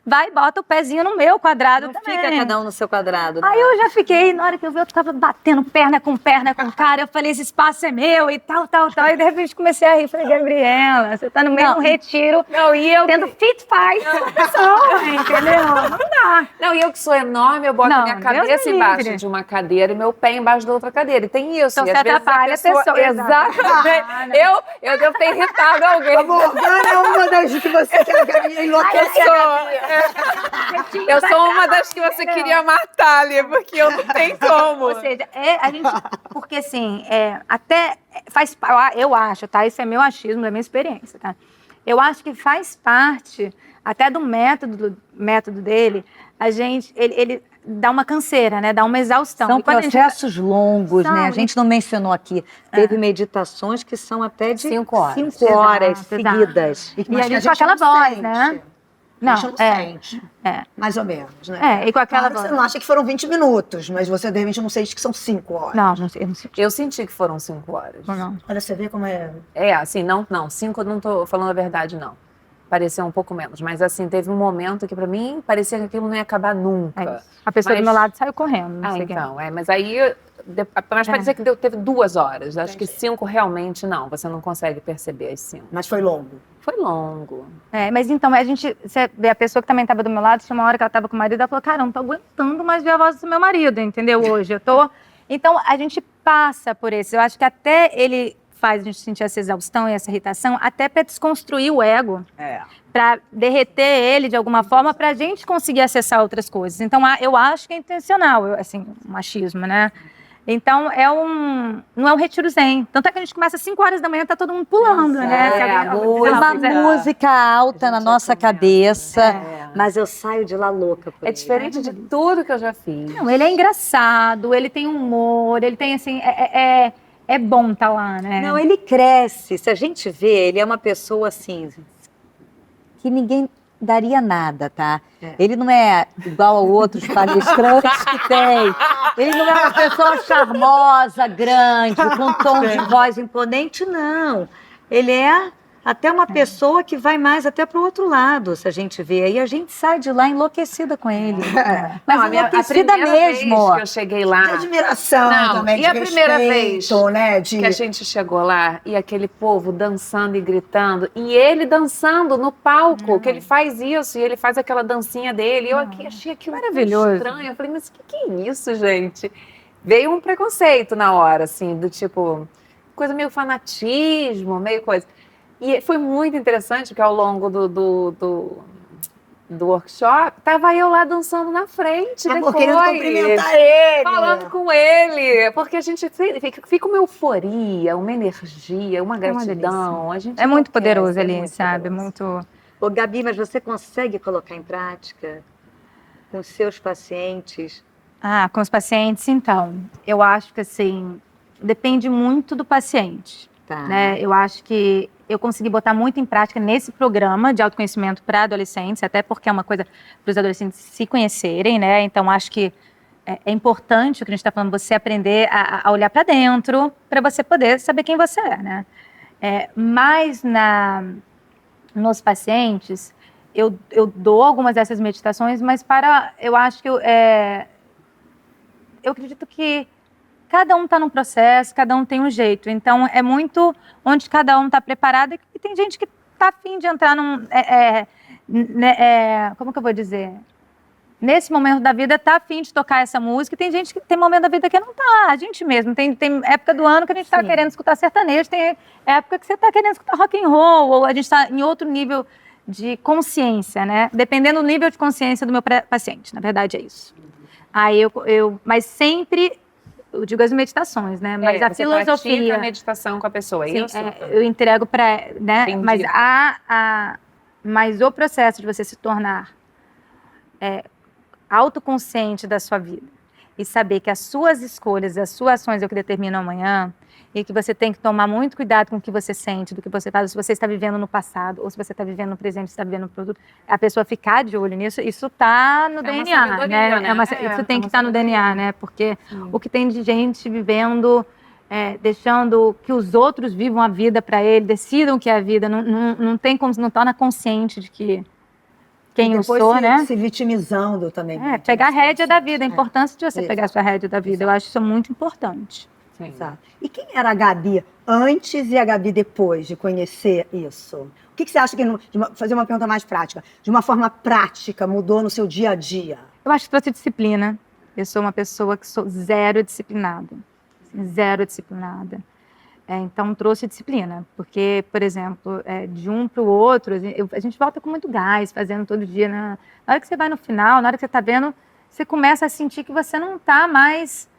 Speaker 4: vai e bota o pezinho no meu quadrado também.
Speaker 3: Fica cada um no seu quadrado. Né?
Speaker 4: Aí eu já fiquei, na hora que eu vi, eu tava batendo perna com cara, eu falei, esse espaço é meu e tal. E de repente comecei a rir, falei, Gabriela, você tá no meio de um retiro, tendo fit fight com a pessoa, entendeu? Não dá.
Speaker 2: Não, e eu que sou enorme, eu boto a minha cabeça embaixo de uma cadeira e meu pé embaixo da outra cadeira. E tem isso.
Speaker 4: Então
Speaker 2: e
Speaker 4: você atrapalha a pessoa.
Speaker 2: Exatamente. Eu devo ter irritado alguém.
Speaker 1: A Morgana é uma das que você quer enlouquecer.
Speaker 2: Eu sou uma das que você queria matar ali, porque eu não tenho como.
Speaker 4: Ou seja, a gente, porque assim, até faz, eu acho, tá? Isso é meu achismo, da minha experiência, tá? Eu acho que faz parte até do método dele, ele dá uma canseira, né? Dá uma exaustão.
Speaker 3: São processos longos, né? A gente não mencionou aqui. Teve meditações que são até de 5 horas. 5 horas seguidas.
Speaker 4: E a gente com aquela voz, né?
Speaker 1: Não, sente. Mais ou menos, né?
Speaker 4: E com aquela voz.
Speaker 1: Você não acha que foram 20 minutos, mas você de repente não sente que são 5 horas.
Speaker 4: Não senti.
Speaker 2: Eu senti que foram 5 horas.
Speaker 4: Não.
Speaker 1: Olha, você vê como é...
Speaker 2: Assim, não, 5 eu não tô falando a verdade, não. pareceu um pouco menos. Mas assim, teve um momento que pra mim parecia que aquilo não ia acabar nunca.
Speaker 4: A pessoa
Speaker 2: Mas-
Speaker 4: do meu lado saiu correndo. Não
Speaker 2: Ah,
Speaker 4: sei quem.
Speaker 2: então, mas aí... Mas parecia que teve 2 horas. Acho que 5 realmente não. Você não consegue perceber as 5.
Speaker 1: Mas foi longo.
Speaker 2: Foi longo.
Speaker 4: Mas então, você vê a pessoa que também estava do meu lado, tinha uma hora que ela estava com o marido, ela falou, cara, eu não tô aguentando mais ver a voz do meu marido, entendeu? Hoje, Então, a gente passa por isso. Eu acho que até ele faz a gente sentir essa exaustão e essa irritação, até para desconstruir o ego, para derreter ele de alguma forma, para a gente conseguir acessar outras coisas. Então, eu acho que é intencional, assim, o machismo, né? Então, não é um retiro zen. Tanto é que a gente começa às 5 horas da manhã, tá todo mundo pulando, né? Se alguém-
Speaker 3: Uma música alta na nossa cabeça,
Speaker 2: É.
Speaker 3: mas eu saio de lá louca por
Speaker 2: É
Speaker 3: ele.
Speaker 2: diferente de tudo que eu já fiz.
Speaker 4: Não, ele é engraçado, ele tem humor, ele tem, assim, é bom estar lá, né?
Speaker 3: Não, ele cresce. Se a gente vê, ele é uma pessoa assim que ninguém daria nada, tá? Ele não é igual a outros palestrantes que tem. Ele não é uma pessoa charmosa, grande, com tom de voz imponente, não. Ele é até uma pessoa que vai mais até para o outro lado, se a gente vê. Aí a gente sai de lá enlouquecida com ele. Mas
Speaker 2: Não, a
Speaker 3: enlouquecida
Speaker 2: primeira
Speaker 3: mesmo.
Speaker 2: vez que eu cheguei lá,
Speaker 1: De admiração
Speaker 2: Não,
Speaker 1: também,
Speaker 2: e
Speaker 1: de
Speaker 2: a primeira
Speaker 1: respeito,
Speaker 2: vez
Speaker 1: né?
Speaker 2: que a gente chegou lá e aquele povo dançando e gritando, e ele dançando no palco, que ele faz isso, e ele faz aquela dancinha dele. Eu aqui achei aquilo tão
Speaker 4: Maravilhoso.
Speaker 2: estranho. Eu falei, mas o que é isso, gente? Veio um preconceito na hora, assim, do tipo, coisa meio fanatismo, meio coisa. E foi muito interessante, porque ao longo do workshop, tava eu lá dançando na frente depois.
Speaker 1: querendo cumprimentar ele.
Speaker 2: Falando com ele, porque a gente fica uma euforia, uma energia, uma gratidão. A gente
Speaker 4: É muito
Speaker 2: enlouquece,
Speaker 4: poderoso ali,
Speaker 2: muito
Speaker 4: sabe?
Speaker 2: poderoso.
Speaker 4: Muito...
Speaker 3: Ô, Gabi, mas você consegue colocar em prática com os seus pacientes?
Speaker 4: Com os pacientes, então, eu acho que, assim, depende muito do paciente,
Speaker 3: Tá.
Speaker 4: né? Eu acho que eu consegui botar muito em prática nesse programa de autoconhecimento para adolescentes, até porque é uma coisa para os adolescentes se conhecerem, né? Então, acho que é importante o que a gente está falando, você aprender a olhar para dentro, para você poder saber quem você é, né? Mas nos pacientes, eu dou algumas dessas meditações, mas eu acho que eu acredito que cada um está num processo, cada um tem um jeito. Então, é muito onde cada um está preparado. E tem gente que está afim de entrar como que eu vou dizer? Nesse momento da vida, está afim de tocar essa música. E tem gente que tem momento da vida que não está. A gente mesmo. Tem época do ano que a gente está querendo escutar sertanejo. Tem época que você está querendo escutar rock and roll. Ou a gente está em outro nível de consciência, né? Dependendo do nível de consciência do meu paciente. Na verdade, é isso. Aí mas sempre... Eu digo as meditações, né? Mas a
Speaker 2: você
Speaker 4: filosofia...
Speaker 2: pratica a meditação com a pessoa, é
Speaker 4: Sim,
Speaker 2: isso?
Speaker 4: eu entrego para... Né?
Speaker 2: Entendi.
Speaker 4: Mas o processo de você se tornar autoconsciente da sua vida e saber que as suas escolhas, as suas ações é o que determinam amanhã e que você tem que tomar muito cuidado com o que você sente, do que você faz, se você está vivendo no passado ou se você está vivendo no presente, se está vivendo no produto, a pessoa ficar de olho nisso, isso está no DNA,
Speaker 2: sabedoria,
Speaker 4: né?
Speaker 2: né?
Speaker 4: Isso tem que estar no DNA, né? Porque o que tem de gente vivendo, deixando que os outros vivam a vida para ele, decidam o que é a vida, não tem como, não torna consciente de que quem eu sou, né?
Speaker 1: Se vitimizando também.
Speaker 4: Pegar a rédea da vida, a importância de você pegar a sua rédea da vida, eu acho isso muito importante.
Speaker 2: Sim.
Speaker 1: Exato. E quem era a Gabi antes e a Gabi depois de conhecer isso? O que você acha que, fazer uma pergunta mais prática, de uma forma prática, mudou no seu dia a dia?
Speaker 4: Eu acho que trouxe disciplina. Eu sou uma pessoa que sou zero disciplinada. Zero disciplinada. Então, trouxe disciplina. Porque, por exemplo, de um para o outro, a gente volta com muito gás, fazendo todo dia. Na hora que você vai no final, na hora que você está vendo, você começa a sentir que você não está mais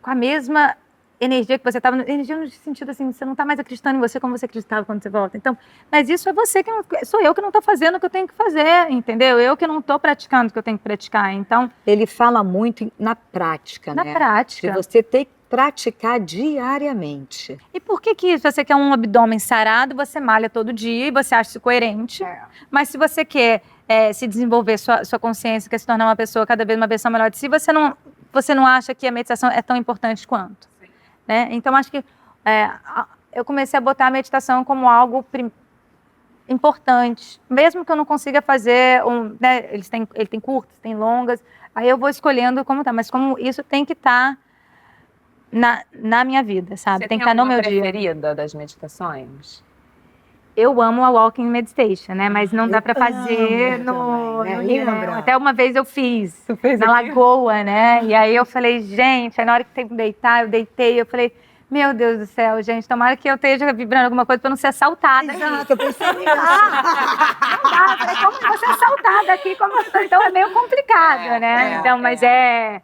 Speaker 4: com a mesma energia que você estava. Energia no sentido assim, você não está mais acreditando em você como você acreditava quando você volta. Então, mas isso é você, sou eu que não estou fazendo o que eu tenho que fazer, entendeu? Eu que não estou praticando o que eu tenho que praticar. Então,
Speaker 3: ele fala muito na prática,
Speaker 4: na
Speaker 3: né?
Speaker 4: prática.
Speaker 3: De você ter que praticar diariamente.
Speaker 4: E por que você quer um abdômen sarado, você malha todo dia e você acha isso coerente? Mas se você quer se desenvolver sua consciência, quer se tornar uma pessoa cada vez uma versão melhor de si, você não acha que a meditação é tão importante quanto? Né? Então, acho que eu comecei a botar a meditação como algo importantes, mesmo que eu não consiga fazer, né, ele tem curtas, tem longas, aí eu vou escolhendo como tá, mas como isso tem que estar na minha vida, sabe?
Speaker 2: Você
Speaker 4: Tem que estar no meu dia.
Speaker 2: preferida das meditações?
Speaker 4: Eu amo a Walking Meditation, né? Mas não dá para fazer
Speaker 1: amo também, né?
Speaker 4: no dia, né?
Speaker 1: Lembra?
Speaker 4: Até uma vez eu fiz
Speaker 2: fez
Speaker 4: na
Speaker 2: aqui?
Speaker 4: Lagoa, né? E aí eu falei, gente, aí na hora que tem que deitar, eu deitei, eu falei, meu Deus do céu, gente, tomara que eu esteja vibrando alguma coisa para não ser assaltada.
Speaker 1: Exato, eu pensei nisso.
Speaker 4: Não dá, falei, como que eu vou ser assaltada aqui? Então é meio complicado, né? Então, mas é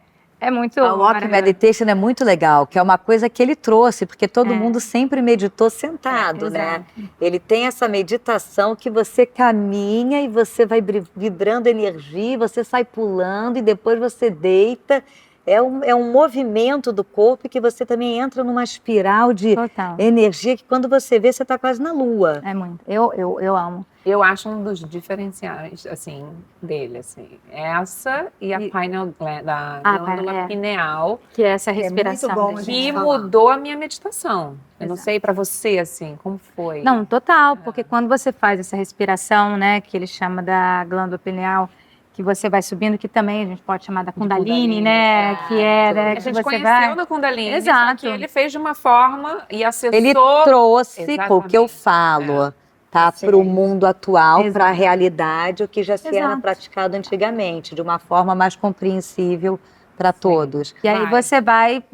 Speaker 4: muito
Speaker 3: A Walking
Speaker 4: maravilhoso.
Speaker 3: Meditation é muito legal, que é uma coisa que ele trouxe, porque todo mundo sempre meditou sentado, né?
Speaker 4: exato.
Speaker 3: Ele tem essa meditação que você caminha e você vai vibrando energia, você sai pulando e depois você deita. É um movimento do corpo que você também entra numa espiral de
Speaker 4: Total.
Speaker 3: energia que quando você vê, você está quase na lua.
Speaker 4: É muito. Eu amo.
Speaker 2: Eu acho um dos diferenciais, assim, dele, assim. Essa e a pineal gland, da glândula pineal,
Speaker 4: Que é essa
Speaker 1: É muito
Speaker 4: respiração.
Speaker 1: bom
Speaker 4: da
Speaker 1: a
Speaker 4: gente.
Speaker 1: gente
Speaker 2: que
Speaker 1: falar.
Speaker 2: mudou a minha meditação. Eu não
Speaker 4: Exato.
Speaker 2: sei pra você, assim, como foi?
Speaker 4: Não, total, porque quando você faz essa respiração, né, que ele chama da glândula pineal, que você vai subindo, que também a gente pode chamar da Kundalini, né, que é, né,
Speaker 2: A
Speaker 4: que
Speaker 2: gente
Speaker 4: você
Speaker 2: conheceu
Speaker 4: vai...
Speaker 2: no Kundalini,
Speaker 4: Exato.
Speaker 2: só que ele fez de uma forma e acessou...
Speaker 3: Ele trouxe o que eu
Speaker 2: Exatamente.
Speaker 3: falo, tá,
Speaker 1: Sim.
Speaker 3: para o mundo atual, para a
Speaker 4: Exato.
Speaker 3: realidade, o que já se era
Speaker 4: Exato.
Speaker 3: praticado antigamente, de uma forma mais compreensível para todos.
Speaker 4: E aí
Speaker 2: Vai.
Speaker 4: você vai,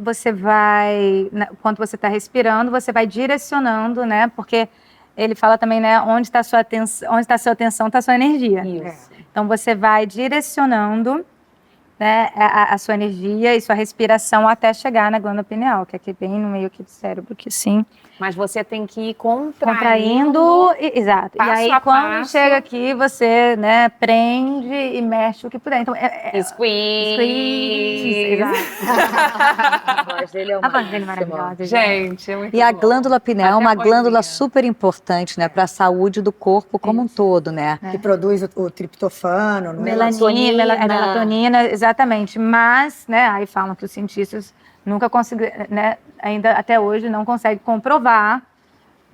Speaker 4: quando você está respirando, você vai direcionando, né, porque ele fala também, né, onde está a sua atenção, está a sua energia.
Speaker 2: Isso.
Speaker 4: Então você vai direcionando, né, a sua energia e sua respiração até chegar na glândula pineal, que é aqui bem no meio aqui do cérebro, que sim,
Speaker 2: Mas você tem que ir
Speaker 4: contraindo, exato. E
Speaker 2: passo
Speaker 4: aí
Speaker 2: a
Speaker 4: quando
Speaker 2: passo.
Speaker 4: chega aqui você, né, prende e mexe o que puder. Então
Speaker 2: Squeeze.
Speaker 4: exato.
Speaker 3: A voz dele é
Speaker 4: A voz dele é maravilhosa,
Speaker 2: Gente, é muito
Speaker 3: E a
Speaker 2: bom.
Speaker 3: glândula pineal é
Speaker 2: Até
Speaker 3: uma
Speaker 2: a
Speaker 3: glândula
Speaker 2: vozinha.
Speaker 3: super importante, né, para a saúde do corpo como um todo, né?
Speaker 1: Que produz o triptofano, não é?
Speaker 4: Melatonina, exatamente. Mas, né, aí falam que os cientistas nunca conseguiram, né, ainda até hoje não conseguem comprovar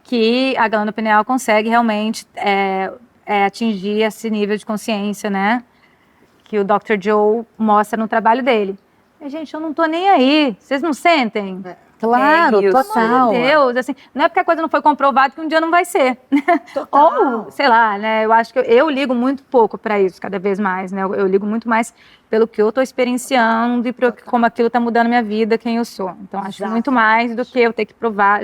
Speaker 4: que a glândula pineal consegue realmente atingir esse nível de consciência, né, que o Dr. Joe mostra no trabalho dele. Mas, gente, eu não tô nem aí. Vocês não sentem?
Speaker 3: Claro,
Speaker 2: isso.
Speaker 3: total.
Speaker 4: Meu Deus, assim, não é porque a coisa não foi comprovada que um dia não vai ser.
Speaker 1: Total.
Speaker 4: Ou, sei lá, né? Eu acho que eu ligo muito pouco para isso, cada vez mais, né? Eu ligo muito mais pelo que eu estou experienciando e como aquilo está mudando minha vida, quem eu sou. Então, acho muito mais do que eu ter que provar.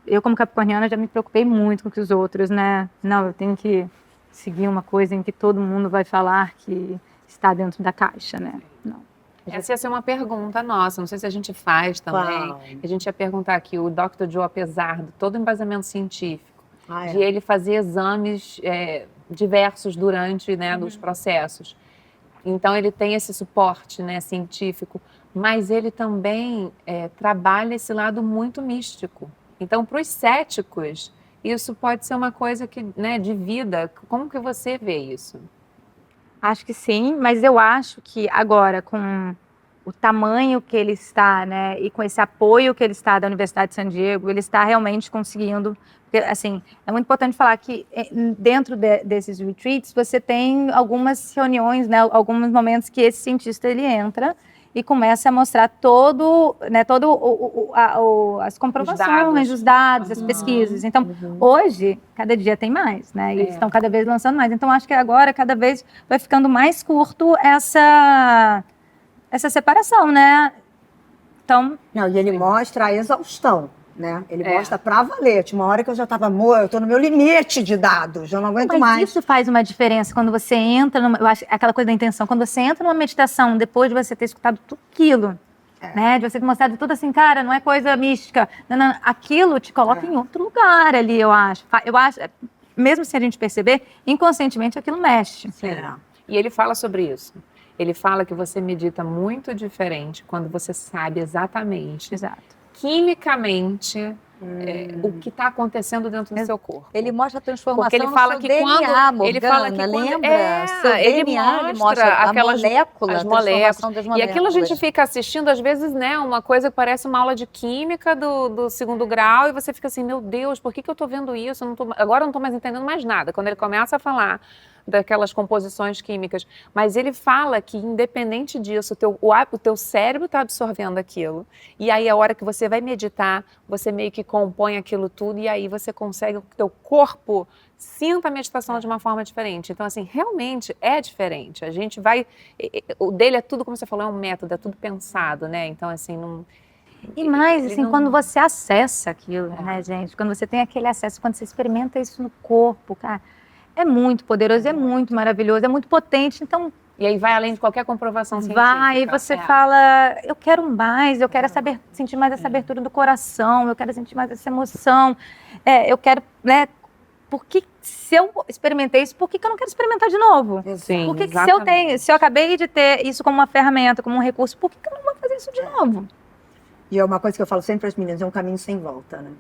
Speaker 4: Eu, como capricorniana, já me preocupei muito com os outros, né? Não, eu tenho que seguir uma coisa em que todo mundo vai falar que está dentro da caixa, né? Não.
Speaker 2: Essa ia ser uma pergunta nossa, não sei se a gente faz também.
Speaker 1: Qual?
Speaker 2: A gente ia perguntar aqui, o Dr. Joe, apesar de todo o embasamento científico,
Speaker 1: Ah,
Speaker 2: de ele fazer exames diversos durante, né, os processos. Então, ele tem esse suporte, né, científico, mas ele também trabalha esse lado muito místico. Então, para os céticos, isso pode ser uma coisa que, né, de vida. Como que você vê isso?
Speaker 4: Acho que sim, mas eu acho que agora, com o tamanho que ele está, né, e com esse apoio que ele está da Universidade de San Diego, ele está realmente conseguindo, porque, assim, é muito importante falar que dentro desses retreats você tem algumas reuniões, né, alguns momentos que esse cientista ele entra e começa a mostrar as comprovações, os dados, as pesquisas. Então, hoje, cada dia tem mais, né? E eles estão cada vez lançando mais. Então, acho que agora, cada vez vai ficando mais curto essa separação, né? Então...
Speaker 1: Não, e ele mostra a exaustão, né? Ele mostra pra valer. Tinha uma hora que eu já estava, amor, eu tô no meu limite de dados, já não aguento
Speaker 4: Mas
Speaker 1: mais.
Speaker 4: isso faz uma diferença quando você entra, eu acho, aquela coisa da intenção, quando você entra numa meditação, depois de você ter escutado tudo aquilo, né, de você ter mostrado tudo assim, cara, não é coisa mística, não, aquilo te coloca em outro lugar ali, eu acho, mesmo sem a gente perceber, inconscientemente aquilo mexe.
Speaker 2: Sim. E ele fala sobre isso. Ele fala que você medita muito diferente quando você sabe exatamente
Speaker 4: Exato.
Speaker 2: quimicamente o que está acontecendo dentro do seu corpo.
Speaker 3: Ele mostra a transformação
Speaker 2: Porque ele fala
Speaker 3: no
Speaker 2: que
Speaker 3: seu DNA,
Speaker 2: quando ele fala que
Speaker 3: Morgana,
Speaker 2: quando
Speaker 3: lembra? Seu
Speaker 2: ele
Speaker 3: DNA, ele
Speaker 2: mostra
Speaker 3: mostra a
Speaker 2: aquelas
Speaker 3: molécula,
Speaker 2: as
Speaker 3: a transformação das
Speaker 2: E
Speaker 3: moléculas.
Speaker 2: aquilo a gente fica assistindo, às vezes, né, uma coisa que parece uma aula de química do segundo grau, e você fica assim, meu Deus, por que eu estou vendo isso? Agora eu não estou mais entendendo mais nada. Quando ele começa a falar daquelas composições químicas, mas ele fala que, independente disso, o teu cérebro está absorvendo aquilo, e aí a hora que você vai meditar, você meio que compõe aquilo tudo, e aí você consegue, o teu corpo sinta a meditação de uma forma diferente. Então, assim, realmente é diferente. A gente vai... O dele é tudo, como você falou, é um método, é tudo pensado, né? Então, assim, não...
Speaker 4: E mais,
Speaker 2: ele
Speaker 4: assim,
Speaker 2: não-
Speaker 4: quando você acessa aquilo, né, gente? Quando você tem aquele acesso, quando você experimenta isso no corpo, cara, é muito poderoso, é muito maravilhoso, é muito potente. Então,
Speaker 2: E aí vai além de qualquer comprovação científica.
Speaker 4: vai, e você fala, eu quero mais, eu quero sentir mais essa abertura do coração, eu quero sentir mais essa emoção, eu quero, né? Porque se eu experimentei isso, por que eu não quero experimentar de novo?
Speaker 2: Sim,
Speaker 4: Por que
Speaker 2: exatamente.
Speaker 4: se eu acabei de ter isso como uma ferramenta, como um recurso, por que eu não vou fazer isso de novo?
Speaker 1: E é uma coisa que eu falo sempre para as meninas, é um caminho sem volta, né?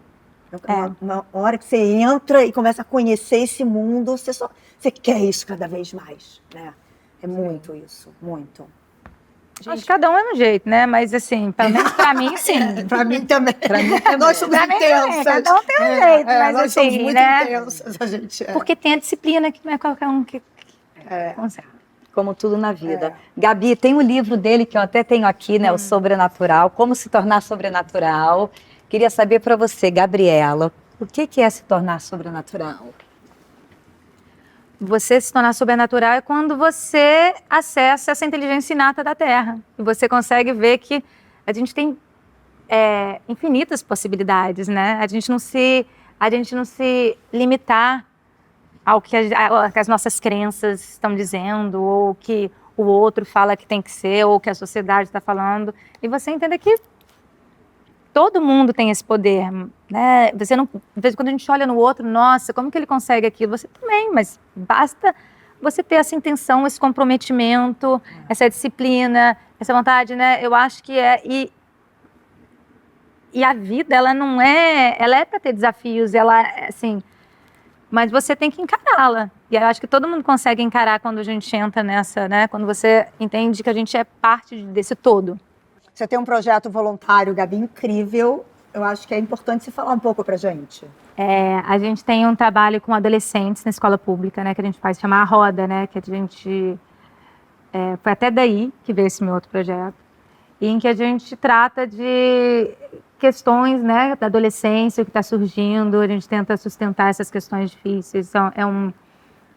Speaker 1: Uma hora que você entra e começa a conhecer esse mundo, você quer isso cada vez mais, né? É muito isso, muito.
Speaker 4: Acho que cada um é um jeito, né? Mas assim, pelo menos pra mim, sim.
Speaker 1: Para mim também.
Speaker 3: Pra mim também.
Speaker 1: Nós somos
Speaker 4: Pra mim também,
Speaker 1: intensas.
Speaker 4: cada um tem um jeito, mas
Speaker 1: nós somos
Speaker 4: assim,
Speaker 1: muito
Speaker 4: né?
Speaker 1: intensas, a gente é.
Speaker 4: Porque tem a disciplina que não é qualquer um que consegue.
Speaker 3: Como tudo na vida. Gabi, tem um livro dele que eu até tenho aqui, né? O Sobrenatural, Como se tornar sobrenatural. Queria saber para você, Gabriela, o que é se tornar sobrenatural?
Speaker 4: Você se tornar sobrenatural é quando você acessa essa inteligência inata da Terra. E você consegue ver que a gente tem infinitas possibilidades, né? A gente não se limitar ao que as nossas crenças estão dizendo, ou que o outro fala que tem que ser, ou que a sociedade está falando. E você entender que todo mundo tem esse poder, né? Você não, às vezes, quando a gente olha no outro, nossa, como que ele consegue aquilo? Você também, mas basta você ter essa intenção, esse comprometimento, essa disciplina, essa vontade, né? Eu acho que e a vida, ela é para ter desafios, assim, mas você tem que encará-la. E eu acho que todo mundo consegue encarar quando a gente entra nessa, né? Quando você entende que a gente é parte desse todo.
Speaker 1: Você tem um projeto voluntário, Gabi, incrível. Eu acho que é importante você falar um pouco pra gente.
Speaker 4: A gente tem um trabalho com adolescentes na escola pública, né? Que a gente faz chamar a Roda, né? Que a gente... foi até daí que veio esse meu outro projeto. E em que a gente trata de questões, né? Da adolescência, o que está surgindo. A gente tenta sustentar essas questões difíceis. Então,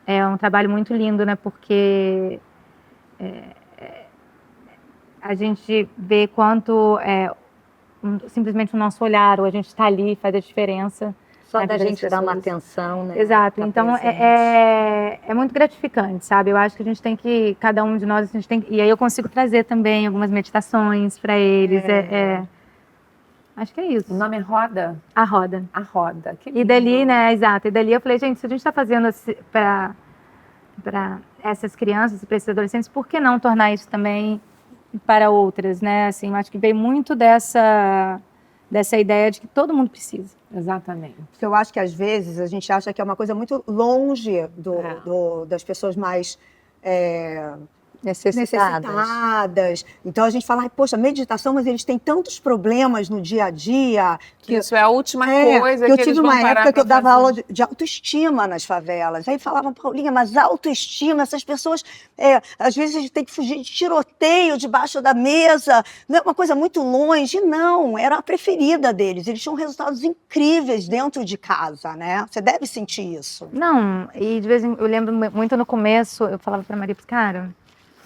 Speaker 4: é um trabalho muito lindo, né? Porque... a gente vê quanto simplesmente o nosso olhar, ou a gente está ali, faz a diferença.
Speaker 3: Só da gente dar uma atenção, né?
Speaker 4: Exato,
Speaker 3: Tá
Speaker 4: então
Speaker 3: presente.
Speaker 4: é muito gratificante, sabe? Eu acho que a gente tem que, cada um de nós, a gente tem e aí eu consigo trazer também algumas meditações para eles, acho que é isso.
Speaker 2: O nome é Roda?
Speaker 4: A Roda.
Speaker 2: A Roda. Que
Speaker 4: E dali,
Speaker 2: lindo.
Speaker 4: né, exato, e dali eu falei, gente, se a gente está fazendo para essas crianças e para esses adolescentes, por que não tornar isso também para outras, né? Assim, eu acho que veio muito dessa ideia de que todo mundo precisa.
Speaker 2: Exatamente.
Speaker 1: Porque eu acho que, às vezes, a gente acha que é uma coisa muito longe das pessoas mais necessitadas. Então, a gente fala, poxa, meditação, mas eles têm tantos problemas no dia a dia.
Speaker 2: Que isso é a última coisa
Speaker 1: que eu
Speaker 2: que
Speaker 1: tive
Speaker 2: eles vão
Speaker 1: uma
Speaker 2: parar
Speaker 1: época que eu
Speaker 2: pra
Speaker 1: dava
Speaker 2: fazer.
Speaker 1: aula de autoestima nas favelas. Aí falavam, Paulinha, mas autoestima, essas pessoas, às vezes a gente tem que fugir de tiroteio debaixo da mesa, não é uma coisa muito longe. Não, era a preferida deles. Eles tinham resultados incríveis dentro de casa, né? Você deve sentir isso.
Speaker 4: Não, e de vez em eu lembro muito no começo, eu falava para Maria, cara,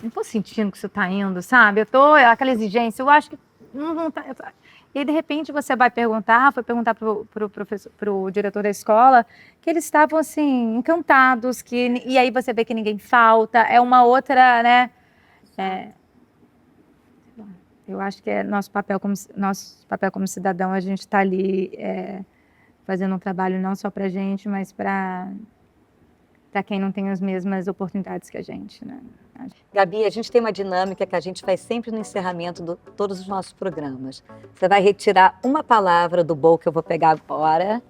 Speaker 4: não tô sentindo que isso tá indo, sabe? Aquela exigência, eu acho que não tá. E aí, de repente, você foi perguntar pro diretor da escola, que eles estavam, assim, encantados, e aí você vê que ninguém falta, é uma outra, né? Eu acho que é nosso papel como cidadão, a gente está ali fazendo um trabalho não só pra gente, mas para quem não tem as mesmas oportunidades que a gente, né?
Speaker 3: Gabi, a gente tem uma dinâmica que a gente faz sempre no encerramento de todos os nossos programas. Você vai retirar uma palavra do bowl que eu vou pegar agora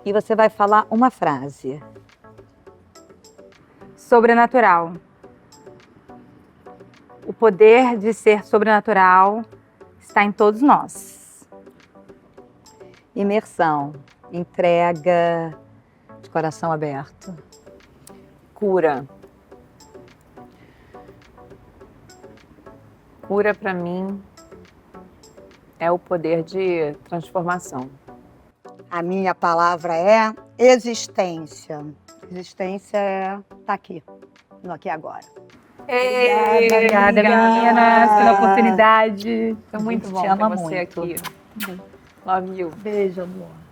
Speaker 3: e você vai falar uma frase.
Speaker 4: Sobrenatural. O poder de ser sobrenatural está em todos nós.
Speaker 3: Imersão, entrega, de coração aberto.
Speaker 2: Cura. Cura, para mim, é o poder de transformação.
Speaker 1: A minha palavra é existência. Existência tá aqui, no aqui e agora.
Speaker 4: Obrigada, meninas, pela oportunidade.
Speaker 2: Foi muito
Speaker 3: A gente
Speaker 2: bom
Speaker 3: te ama
Speaker 2: ter você
Speaker 3: muito.
Speaker 2: aqui. Love you.
Speaker 1: Beijo, amor.